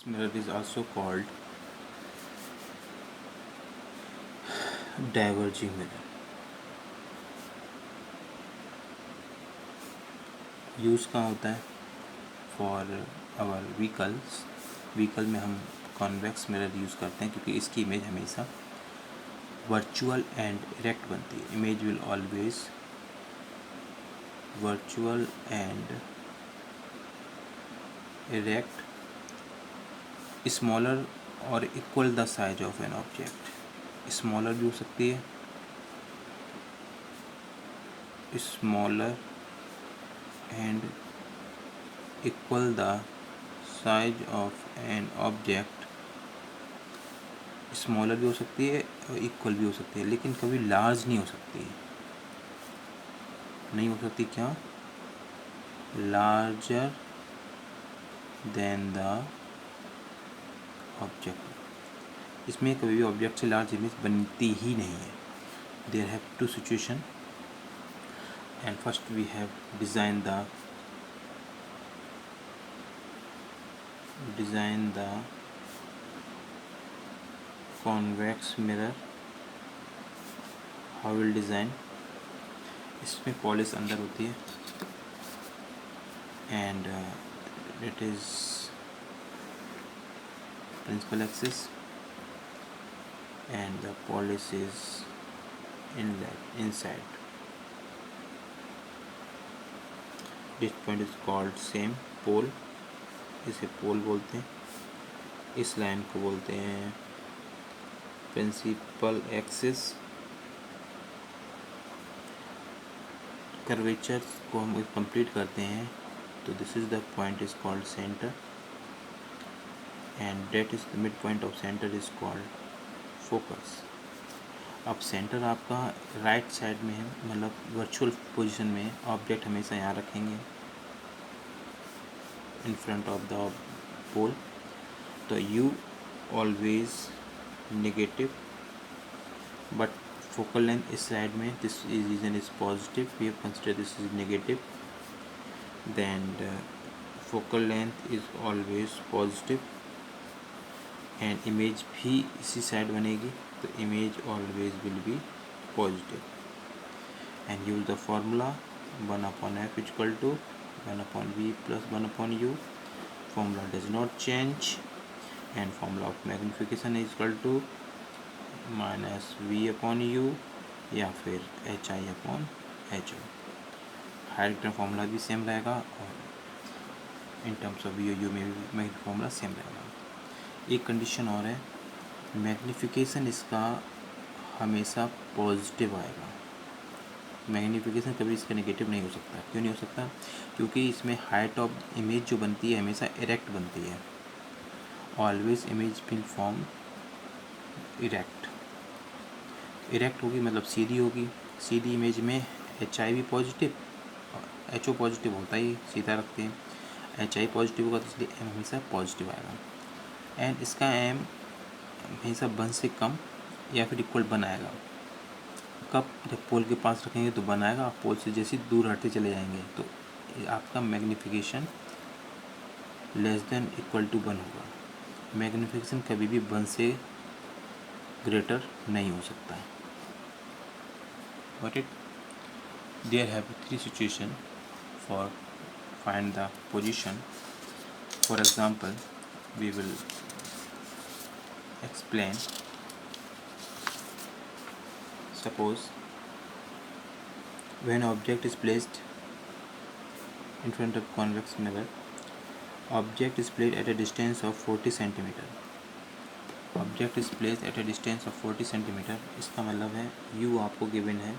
mirror is also called diverging mirror. Use कहाँ होता है? फॉर आवर व्हीकल में हम कॉन्वेक्स मिरर यूज़ करते हैं क्योंकि इसकी इमेज हमेशा वर्चुअल एंड इरेक्ट बनती है. Image will always virtual and erect, smaller और equal the size of an object. Smaller भी हो सकती है, smaller and equal the size of an object. Smaller भी हो सकती है और इक्वल भी हो सकती है, लेकिन कभी लार्ज नहीं हो सकती. नहीं हो सकती क्या? Larger than the object. इसमें कभी भी ऑब्जेक्ट से लार्ज इमेज बनती ही नहीं है. There have two situation, and first we have design the convex mirror. How will design? इसमें पॉलिश अंदर होती है and it is principal axis and the polish is inside. This point is called same pole. इसे पोल बोलते हैं. इस line को बोलते हैं प्रिंसिपल एक्सिस. कर्वेचर को हम कंप्लीट करते हैं तो this is the point is called centre and that is the midpoint of center is called focus. अब सेंटर आपका राइट साइड में है, मतलब वर्चुअल पोजीशन में. ऑब्जेक्ट हमेशा यहाँ रखेंगे in front of the pole. तो you always negative, but focal length इस साइड में, this is reason is positive. We have consider this is negative. Then focal length is always positive and image भी इसी side बनेगी. तो image always will be positive. And use the formula 1/f equal to 1/v plus 1/u. Formula does not change and formula of magnification is equal to -v/u या फिर hi/ho. Higher term formula भी same रहेगा और in terms of u में भी formula same रहेगा. एक condition और है, मैग्नीफिकेशन इसका हमेशा पॉजिटिव आएगा. मैग्नीफिकेशन कभी इसका नेगेटिव नहीं हो सकता. क्यों नहीं हो सकता? क्योंकि इसमें हाइट ऑफ इमेज जो बनती है हमेशा इरेक्ट बनती है. Always image will form erect. Erect होगी मतलब सीधी होगी. सीधी इमेज में HI भी पॉजिटिव, HO पॉजिटिव होता ही, सीधा रखते हैं. HI पॉजिटिव होगा तो इसलिए M हमेशा पॉजिटिव आएगा. एंड इसका एम हमेशा 1 से कम या फिर इक्वल बनाएगा. कब? जब पोल के पास रखेंगे तो बनाएगा. आप पोल से जैसे दूर हटते चले जाएंगे तो आपका magnification less than equal to 1 होगा. मैग्नीफिकेशन कभी भी 1 से ग्रेटर नहीं हो सकता है. Got it? There have 3 situations for find the position. For example, we will explain. Suppose when object is placed in front of convex mirror, object is placed at a distance of 40 centimeter. Object is placed at a distance of 40 centimeter. इसका मतलब है u आपको given है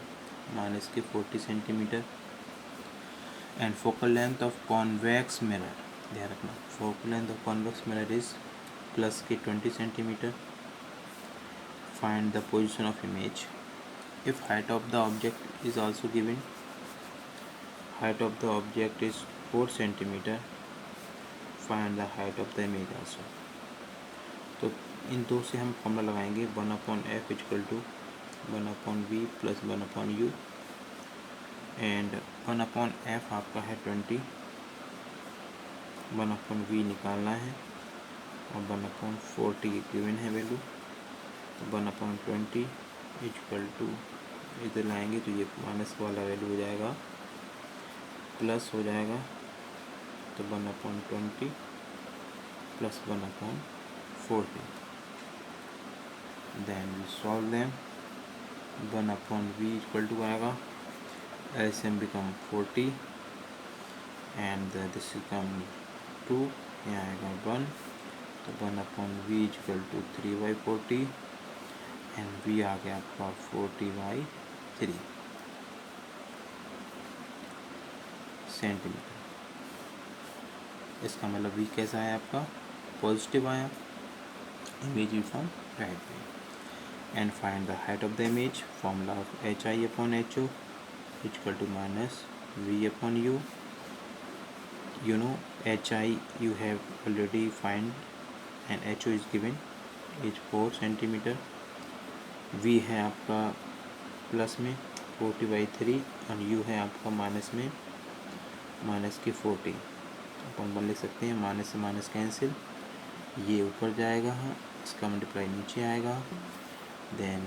-40 centimetre. And focal length of convex mirror, ध्यान रखना, focal length of convex mirror is +20 centimeter. Find the position of image. If height of the object is also given, height of the object is 4 centimeter. Find the height of the image also. तो इन दो से हम formula लगाएंगे 1/f equal to 1/v plus 1/u. And 1/f आपका है 20. 1/v निकालना है और 1/40 गिवन है वैल्यू, 1/20 इक्वल टू, इधर लाएंगे तो ये माइनस वाला वैल्यू हो जाएगा, प्लस हो जाएगा, तो 1/20 plus 1/40, then we solve them, 1/v equal to आएगा, LCM become 40 and this become 2, यहाँ आएगा 1, तो 1/v equal to 3/40 and v आ गया आपका 40/3 सेंटीमीटर। इसका मतलब v कैसा है आपका, पॉजिटिव आया, image form right way. And find the height of the image, formula of HI/HO equal to minus V/U। You know HI you have already find and HO is given is 4 centimetre, V है आपका plus में 40/3 और U है आपका minus में, minus की 40, अपन बन लिख सकते हैं माइनस से माइनस कैंसिल, ये ऊपर जाएगा, इसका मल्टीप्लाई नीचे आएगा, then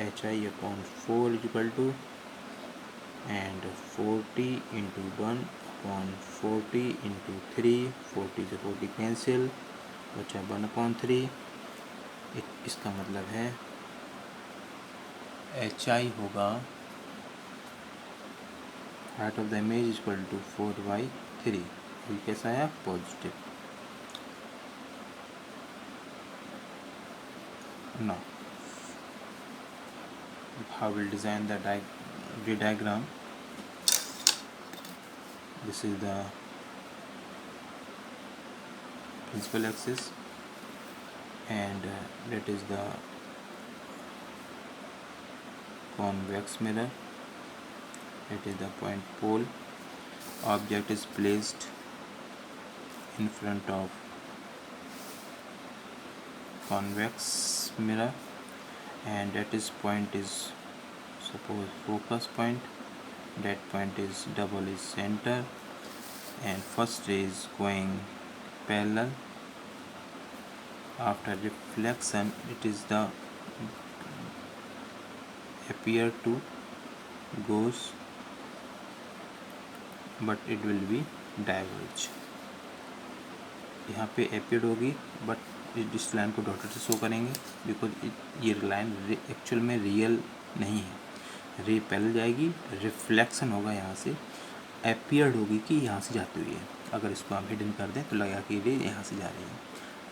HI/4 equal to and 40 into 1/40 into 3, 40 से 40 कैंसिल, बचा 1/3। इसका मतलब है HI होगा height of the image equal to 4/3, ये कैसा है, positive. Now how we'll design the diagram. This is the principal axis and that is the convex mirror, that is the point pole. Object is placed in front of convex mirror and that is point is suppose focus point, that point is double is center and first ray is going parallel. After reflection it is the appear to goes but it will be diverge. यहाँ पे appeared होगी but इस line को dotted से show करेंगे because ये line actual में real नहीं है, रे पैरेलल जाएगी, रिफ्लेक्शन होगा यहाँ से, appeared होगी कि यहाँ से जाती हुई है, अगर इसको आप हिडन कर दें तो लगा कि रे यहाँ से जा रही है,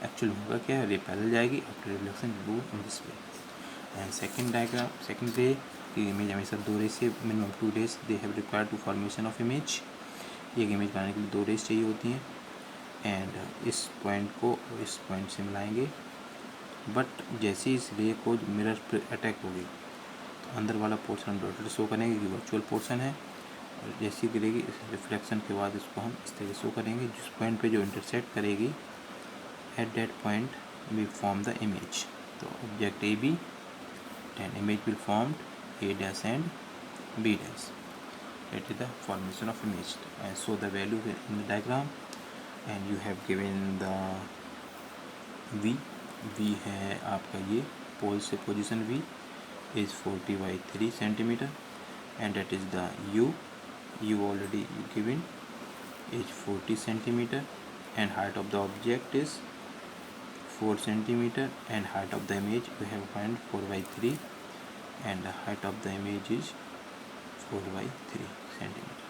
एक्चुअल होगा क्या है, रे पैरेलल जाएगी, आफ्टर रिफ्लेक्शन वो in this way. And second diagram, second ray की इमेज हमेशा 2 रेज से minimum 2 rays they have required to formation of image, एक इमेज बनाने के लिए 2 रेज चाहिए होती हैं एंड इस पॉइंट को इस पॉइंट से मिलाएंगे, बट जैसे इस रे को मिरर पर अटैक होगी तो अंदर वाला पोर्शन डॉटेड शो करेंगे कि वर्चुअल पोर्शन है, और जैसी गिरेगी रिफ्लेक्शन के बाद इसको हम इस तरह शो करेंगे, जिस पॉइंट पे जो इंटरसेक्ट करेगी at that point we form the image. तो object A B and image will formed A dash and B dash, that is the formation of image and show the value in the diagram and you have given the V है आपका ये पोल से position V is 40/3 centimetre and that is the U already given is 40 centimeter and height of the object is 4 centimeter and height of the image we have find 4/3 and the height of the image is 4/3 centimeter.